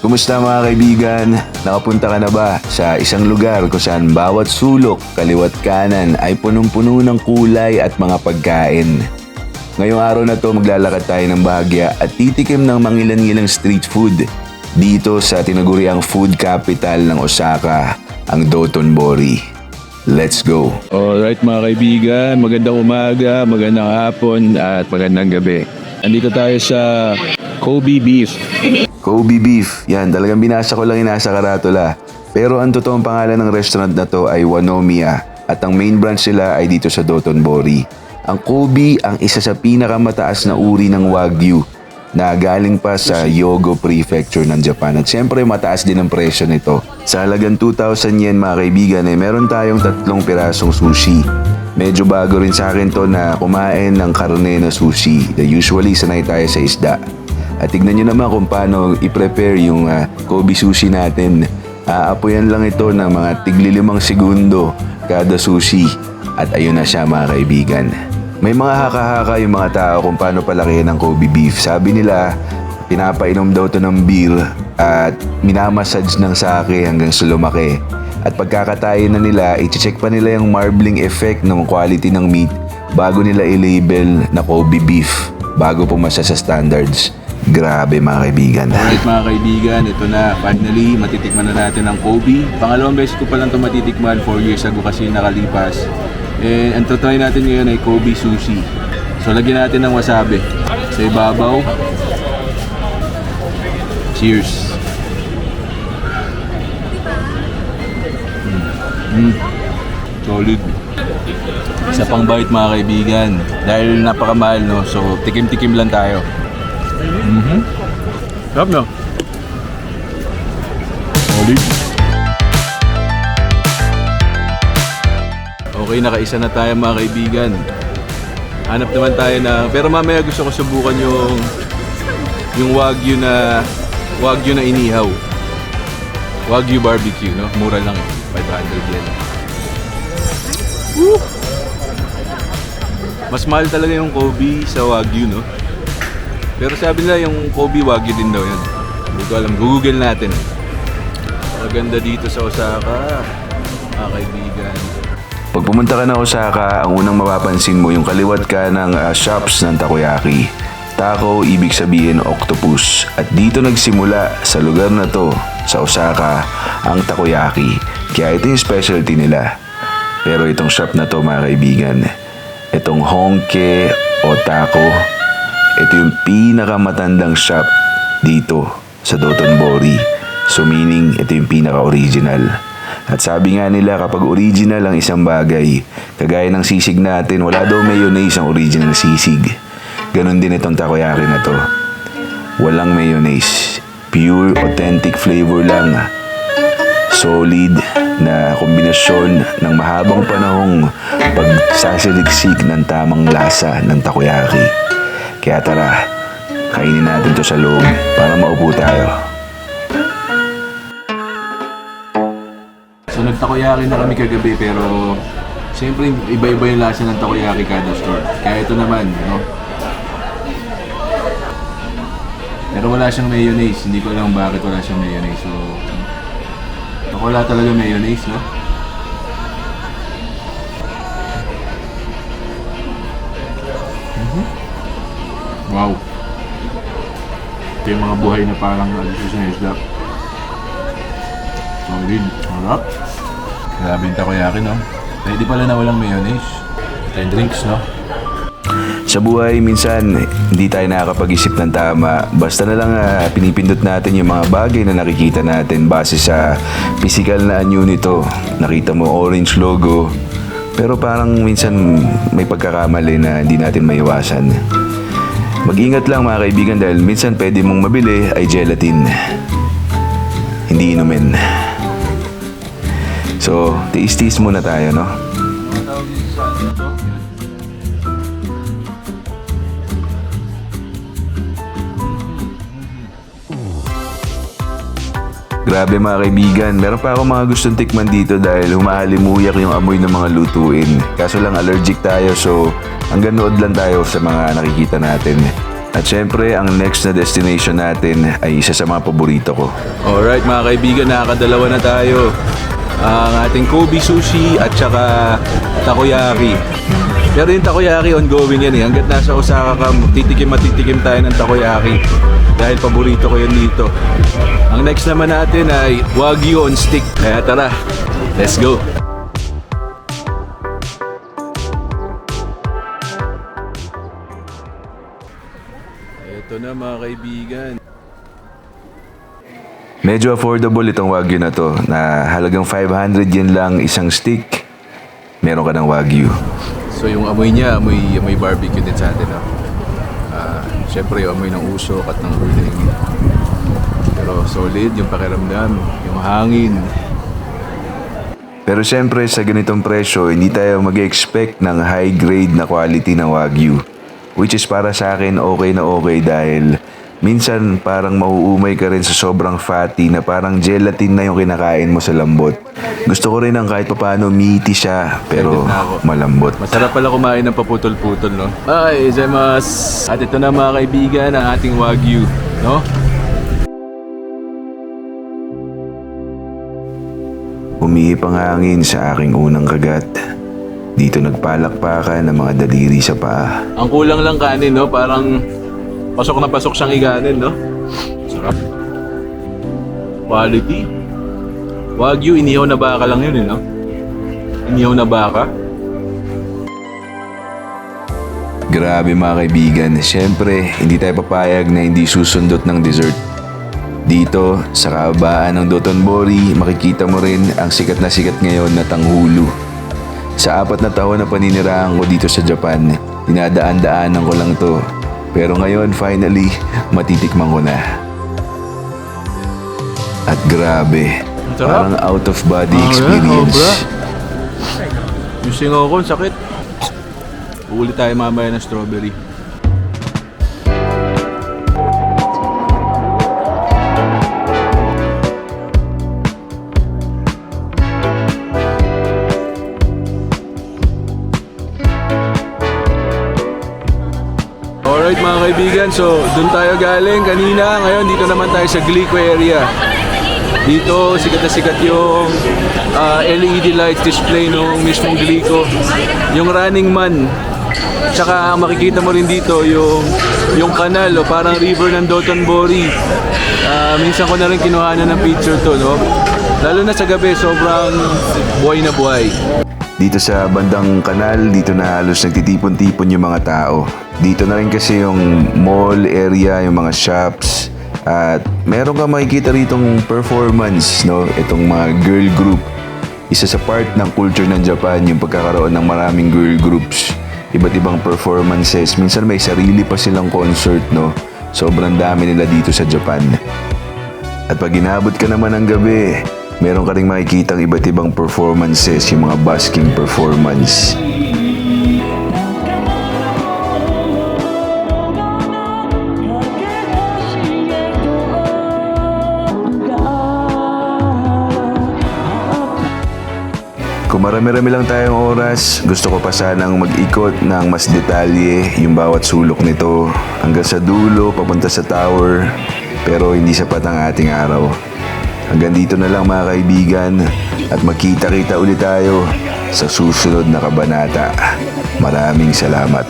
Kumusta mga kaibigan? Nakapunta ka na ba sa isang lugar kung saan bawat sulok, kaliwat kanan ay punong-puno ng kulay at mga pagkain? Ngayong araw na to maglalakad tayo ng bahagya at titikim ng mangilan-ngilang street food dito sa tinaguriang food capital ng Osaka, ang Dotonbori. Let's go! Alright mga kaibigan, magandang umaga, magandang hapon at magandang gabi. Andito tayo sa Kobe Beef. Kobe Beef, yan talagang binasa ko lang sa karatula. Pero ang totoong pangalan ng restaurant na to ay Wanomiya at ang main branch nila ay dito sa Dotonbori. Ang Kobe ang isa sa pinakamataas na uri ng Wagyu na galing pa sa Hyogo Prefecture ng Japan. At syempre mataas din ang presyo nito. Sa halagang 2,000 yen mga kaibigan meron tayong 3 pirasong sushi. Medyo bago rin sa akin to na kumain ng karne na sushi. Usually sanay tayo sa isda. At tignan nyo naman kung paano i-prepare yung Kobe sushi natin. Aapoyan lang ito ng mga tigli-5 segundo kada sushi. At ayun na siya mga kaibigan. May mga haka-haka yung mga tao kung paano palakihin ng Kobe beef. Sabi nila, pinapainom daw to ng beer at minamassage ng sake hanggang sa lumaki. At pagkakatayin na nila, i-check pa nila yung marbling effect ng quality ng meat bago nila i-label na Kobe beef bago pumasa sa standards. Grabe mga kaibigan. Alright mga kaibigan, ito na. Finally, matitikman na natin ang Kobe. Pangalawang beses ko pa lang ito matitikman, 4 years ago kasi nakalipas. And ang totry natin ngayon ay Kobe sushi. So lagyan natin ng wasabi sa ibabaw. Cheers. Solid. Isa pang bite mga kaibigan. Dahil napakamahal no, so tikim-tikim lang tayo. Sarap no? Solid. Okay, nakaisa na tayo mga kaibigan. Hanap naman tayo na, pero mamaya gusto ko subukan yung Wagyu na inihaw. Wagyu barbecue, no? Mura lang, 500 yen. Woo! Mas mahal talaga yung Kobe sa Wagyu, no? Pero sabi nila yung Kobe Wagyu din daw yan. Hindi ko alam, Google natin. Maganda dito sa Osaka, mga kaibigan. Pag pumunta ka ng Osaka, ang unang mapapansin mo yung kaliwat ka ng shops ng takoyaki. Tako, ibig sabihin octopus. At dito nagsimula sa lugar na to, sa Osaka, ang takoyaki. Kaya ito yung specialty nila. Pero itong shop na to mga kaibigan, itong Honke o Tako, ito yung pinakamatandang shop dito sa Dotonbori. So meaning, ito yung pinaka-original. At sabi nga nila kapag original ang isang bagay, kagaya ng sisig natin, wala daw mayonnaise ang original sisig. Ganon din itong takoyaki na to. Walang mayonnaise. Pure, authentic flavor lang. Solid na kombinasyon ng mahabang panahong pagsasaliksik ng tamang lasa ng takoyaki. Kaya tara, kainin natin to sa loob para maupo tayo. So nagtakoyaki na kami kagabi pero siyempre iba-iba yung lasa ng takoyaki kada store. Kaya ito naman, no? Pero wala siyang mayonnaise. Hindi ko alam bakit wala siyang mayonnaise. So, wala talaga mayonnaise, no? Wow. Ito yung mga buhay na parang alisus na isda. Solid. Harap. Grabe yung takoyaki, no? Pwede pala na walang mayonnaise. Ito yung drinks, no? Sa buhay, minsan, hindi tayo nakakapag-isip ng tama. Basta na lang pinipindot natin yung mga bagay na nakikita natin base sa physical na anyo nito. Nakita mo orange logo. Pero parang minsan may pagkakamali na hindi natin maiwasan. Mag-ingat lang mga kaibigan dahil minsan pwede mong mabili ay gelatin. Hindi inumin. So, tiis-tiis muna tayo, no? Grabe mga kaibigan, meron pa ako mga gustong tikman dito dahil humahalimuyak yung amoy ng mga lutuin. Kaso lang allergic tayo so hanggang nood lang tayo sa mga nakikita natin. At syempre, ang next na destination natin ay isa sa mga paborito ko. Alright mga kaibigan, nakakadalawa na tayo. Ang ating Kobe sushi at saka takoyaki. Pero yung takoyaki ongoing yan eh. Hanggat nasa Osaka ka, matitikim tayo ng takoyaki. Dahil paborito ko yun dito. Ang next naman natin ay Wagyu on stick. Kaya tara, let's go! Ito na mga kaibigan. Medyo affordable itong Wagyu na to, na halagang 500 yen lang isang stick. Meron ka ng Wagyu. So yung amoy niya, amoy barbecue din sa atin. No? Siyempre yung amoy ng usok at ng uling. Pero solid yung pakiramdam, yung hangin. Pero syempre sa ganitong presyo, hindi tayo mag-expect ng high grade na quality ng Wagyu. Which is para sa akin okay na okay dahil minsan parang mauumay ka rin sa sobrang fatty na parang gelatin na yung kinakain mo sa lambot. Gusto ko rin ang kahit papaano meaty siya pero malambot. Masarap pala kumain ng paputol-putol, no? Ay, izaimasu! At ito na mga kaibigan ang ating Wagyu, no? Umihip ang hangin sa aking unang kagat. Dito nagpalakpakan ng mga daliri sa paa. Ang kulang lang kanin, no? Parang pasok na pasok siyang iganin, no? Sarap. Quality. Wagyu, inihaw na baka lang yun, no? Inihaw na baka. Grabe mga kaibigan, syempre hindi tayo papayag na hindi susundot ng dessert. Dito, sa kahabaan ng Dotonbori, makikita mo rin ang sikat na sikat ngayon na tanghulu. Sa 4 na taon na paninirahan ko dito sa Japan, dinadaan-daanan ko lang to. Pero ngayon, finally, matitikman ko na. At grabe, sarap. parang out of body experience. Yung singaw ko, sakit. Uuli tayo mamaya ng strawberry. Alright mga kaibigan, so doon tayo galing kanina. Ngayon dito naman tayo sa Glico area. Dito sikat na sikat yung LED lights display ng mismong Glico. Yung Running Man. Tsaka makikita mo rin dito yung kanal o parang river ng Dotonbori. Minsan ko na rin kinuhanan ng picture to, no? Lalo na sa gabi, sobrang buhay na buhay. Dito sa bandang kanal, dito na halos nagtitipon-tipon yung mga tao. Dito na rin kasi yung mall area, yung mga shops. At meron ka makikita ritong performance, no? Itong mga girl group. Isa sa part ng culture ng Japan, yung pagkakaroon ng maraming girl groups. Iba't ibang performances. Minsan may sarili pa silang concert, no? Sobrang dami nila dito sa Japan. At pag inabot ka naman ng gabi, meron ka ring makikita iba't ibang performances, yung mga busking performance. Kung marami-rami lang tayong oras, gusto ko pa sanang mag-ikot ng mas detalye yung bawat sulok nito hanggang sa dulo, papunta sa tower, pero hindi sapat ang ating araw. Hanggang dito na lang mga kaibigan at magkita-kita ulit tayo sa susunod na kabanata. Maraming salamat.